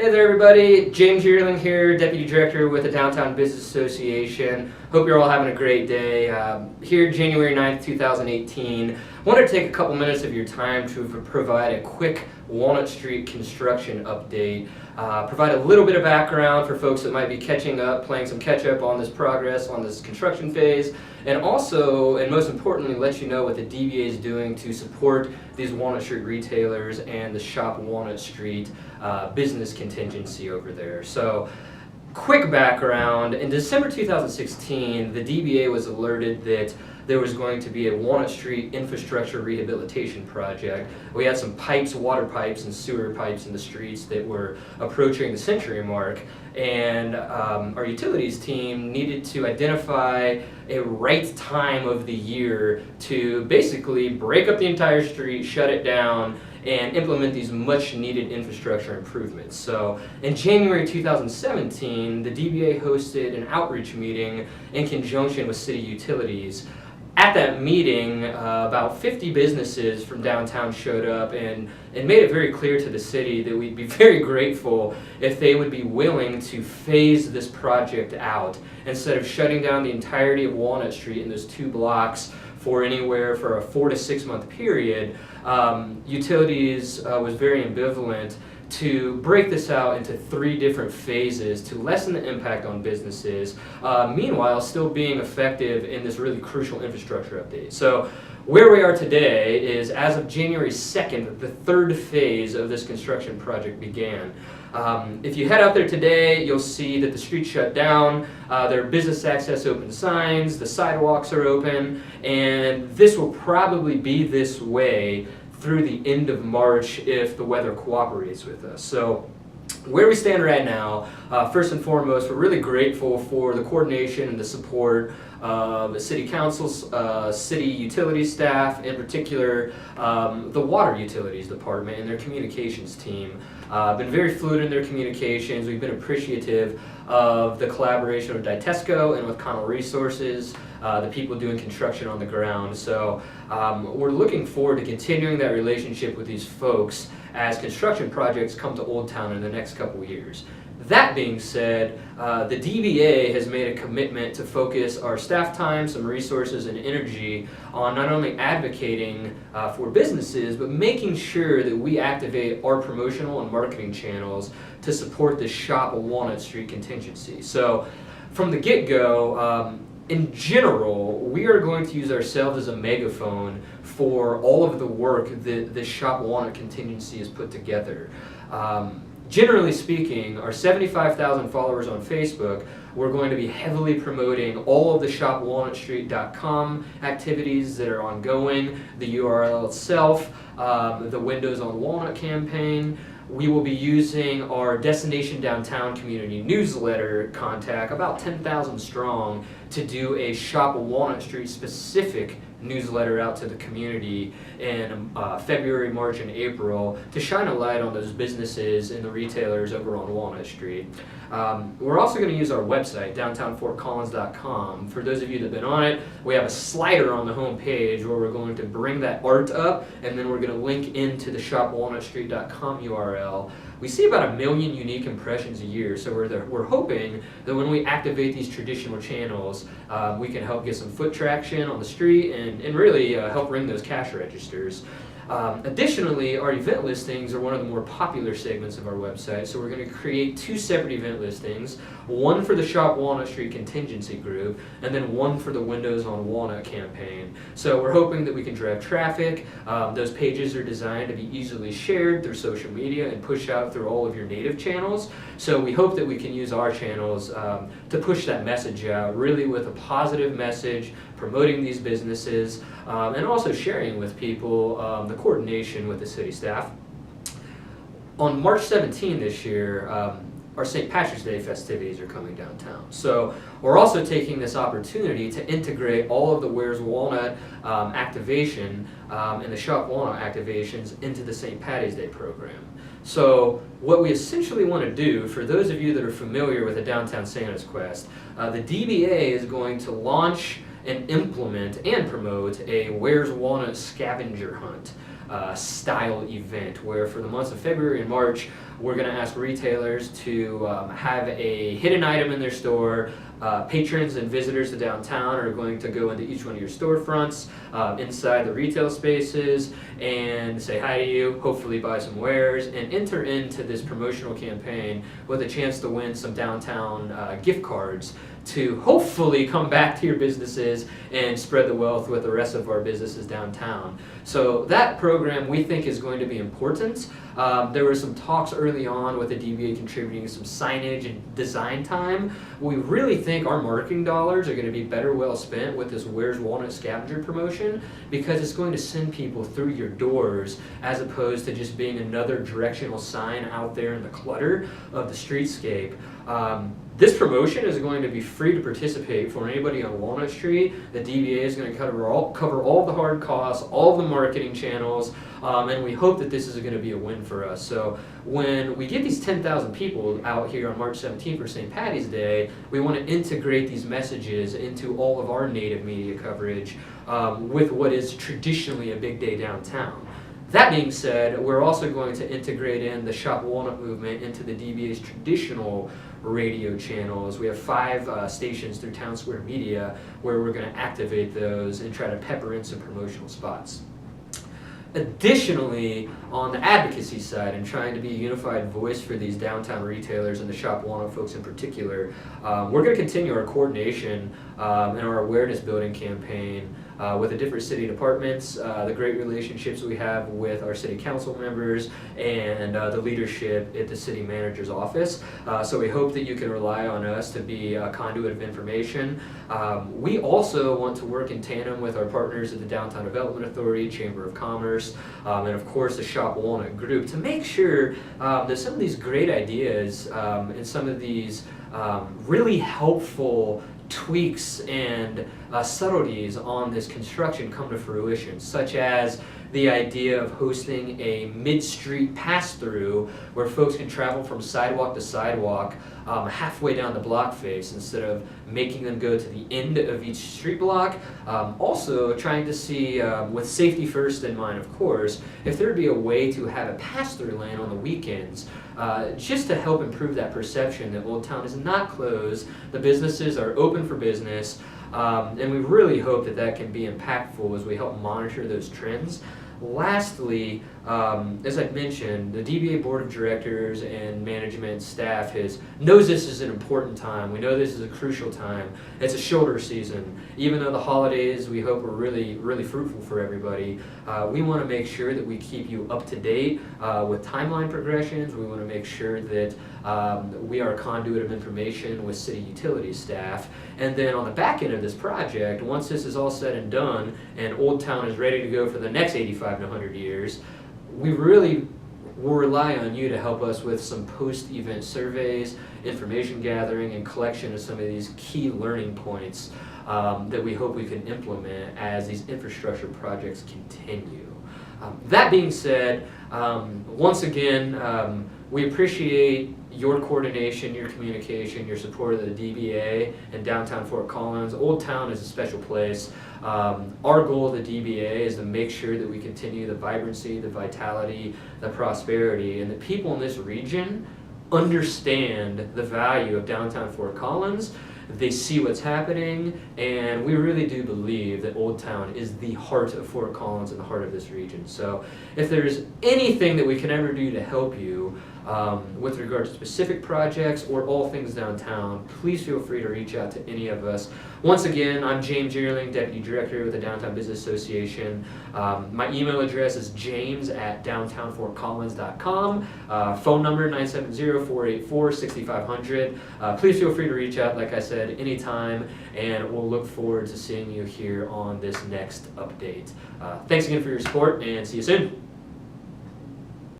Hey there everybody, James Yearling here, Deputy Director with the Downtown Business Association. Hope you're all having a great day. Here January 9th, 2018. I wanted to take a couple minutes of your time to provide a quick Walnut Street construction update. Provide a little bit of background for folks that might be catching up, playing some catch up on this progress, on this construction phase, and also, and most importantly, let you know what the DBA is doing to support these Walnut Street retailers and the Shop Walnut Street business contingency over there. So, quick background, in December 2016, the DBA was alerted that there was going to be a Walnut Street infrastructure rehabilitation project. We had some pipes, water pipes and sewer pipes in the streets that were approaching the century mark, and our utilities team needed to identify a right time of the year to basically break up the entire street, shut it down, and implement these much needed infrastructure improvements. So in January 2017, the DBA hosted an outreach meeting in conjunction with city utilities. At that meeting, about 50 businesses from downtown showed up and made it very clear to the city that we'd be very grateful if they would be willing to phase this project out instead of shutting down the entirety of Walnut Street in those 2 blocks for anywhere for a 4 to 6 month period. Utilities was very ambivalent to break this out into 3 different phases to lessen the impact on businesses, meanwhile still being effective in this really crucial infrastructure update. So where we are today is, as of January 2nd, the 3rd phase of this construction project began. If you head out there today, you'll see that the street shut down, there are business access open signs, the sidewalks are open, and this will probably be this way through the end of March if the weather cooperates with us. So where we stand right now, first and foremost, we're really grateful for the coordination and the support of the City Council's city utility staff, in particular the Water Utilities Department and their communications team. Been very fluid in their communications. We've been appreciative of the collaboration with Ditesco and with Connell Resources, the people doing construction on the ground. So we're looking forward to continuing that relationship with these folks as construction projects come to Old Town in the next couple years. That being said, the DBA has made a commitment to focus our staff time, some resources, and energy on not only advocating for businesses, but making sure that we activate our promotional and marketing channels to support the Shop Walnut Street contingency. So from the get-go, in general, we are going to use ourselves as a megaphone for all of the work that the Shop Walnut contingency has put together. Generally speaking, our 75,000 followers on Facebook, we're going to be heavily promoting all of the shopwalnutstreet.com activities that are ongoing, the URL itself, the Windows on Walnut campaign. We will be using our Destination Downtown community newsletter contact, about 10,000 strong, to do a Shop Walnut Street specific newsletter out to the community in February, March, and April to shine a light on those businesses and the retailers over on Walnut Street. We're also going to use our website, downtownfortcollins.com. For those of you that have been on it, we have a slider on the home page where we're going to bring that art up, and then we're going to link into the shopwalnutstreet.com URL. We see about 1 million unique impressions a year, so we're hoping that when we activate these traditional channels, we can help get some foot traction on the street and really help ring those cash registers. Additionally, our event listings are one of the more popular segments of our website, so we're going to create 2 separate event listings, one for the Shop Walnut Street contingency group, and then one for the Windows on Walnut campaign. So we're hoping that we can drive traffic. Those pages are designed to be easily shared through social media and push out through all of your native channels. So we hope that we can use our channels to push that message out, really with a positive message, promoting these businesses, and also sharing with people the coordination with the city staff. On March 17 this year, our St. Patrick's Day festivities are coming downtown. So we're also taking this opportunity to integrate all of the Where's Walnut activation and the Shop Walnut activations into the St. Patty's Day program. So what we essentially want to do, for those of you that are familiar with the Downtown Santa's Quest, the DBA is going to launch and implement and promote a Where's Walnut scavenger hunt. style event where for the months of February and March, we're going to ask retailers to have a hidden item in their store. Patrons and visitors to downtown are going to go into each one of your storefronts inside the retail spaces and say hi to you, hopefully buy some wares, and enter into this promotional campaign with a chance to win some downtown gift cards to hopefully come back to your businesses and spread the wealth with the rest of our businesses downtown. So that program we think is going to be important. There were some talks early on with the DBA contributing some signage and design time. We really think our marketing dollars are going to be better well spent with this Where's Walnut Scavenger promotion, because it's going to send people through your doors as opposed to just being another directional sign out there in the clutter of the streetscape. This promotion is going to be free to participate for anybody on Walnut Street. The DBA is going to cover all the hard costs, all the marketing channels, and we hope that this is going to be a win for us. So when we get these 10,000 people out here on March 17th for St. Patty's Day, we want to integrate these messages into all of our native media coverage with what is traditionally a big day downtown. That being said, we're also going to integrate in the Shop Walnut movement into the DBA's traditional radio channels. We have 5 stations through Town Square Media where we're going to activate those and try to pepper in some promotional spots. Additionally, on the advocacy side and trying to be a unified voice for these downtown retailers and the Shop Walnut folks in particular, we're going to continue our coordination and our awareness building campaign with the different city departments, the great relationships we have with our city council members and the leadership at the city manager's office. So we hope that you can rely on us to be a conduit of information. We also want to work in tandem with our partners at the Downtown Development Authority, Chamber of Commerce, and of course the Shop Walnut Group to make sure that some of these great ideas and some of these really helpful tweaks and subtleties on this construction come to fruition, such as the idea of hosting a mid-street pass-through where folks can travel from sidewalk to sidewalk halfway down the block face instead of making them go to the end of each street block. Also trying to see, with safety first in mind of course, if there would be a way to have a pass-through lane on the weekends just to help improve that perception that Old Town is not closed, the businesses are open for business, and we really hope that that can be impactful as we help monitor those trends. Lastly, as I mentioned, the DBA Board of Directors and management staff knows this is an important time. We know this is a crucial time. It's a shoulder season. Even though the holidays we hope are really, really fruitful for everybody, we want to make sure that we keep you up to date with timeline progressions. We want to make sure that we are a conduit of information with city utilities staff. And then on the back end of this project, once this is all said and done and Old Town is ready to go for the next 85 to 100 years, we really will rely on you to help us with some post-event surveys, information gathering, and collection of some of these key learning points that we hope we can implement as these infrastructure projects continue. That being said, once again, we appreciate your coordination, your communication, your support of the DBA and downtown Fort Collins. Old Town is a special place. Our goal of the DBA is to make sure that we continue the vibrancy, the vitality, the prosperity, and the people in this region understand the value of downtown Fort Collins. They see what's happening, and we really do believe that Old Town is the heart of Fort Collins and the heart of this region. So if there's anything that we can ever do to help you with regard to specific projects or all things downtown, please feel free to reach out to any of us. Once again, I'm James Yearling, Deputy Director with the Downtown Business Association. My email address is james@downtownfortcollins.com. Phone number 970-484-6500. Please feel free to reach out, like I said, anytime, and we'll look forward to seeing you here on this next update. Thanks again for your support, and see you soon.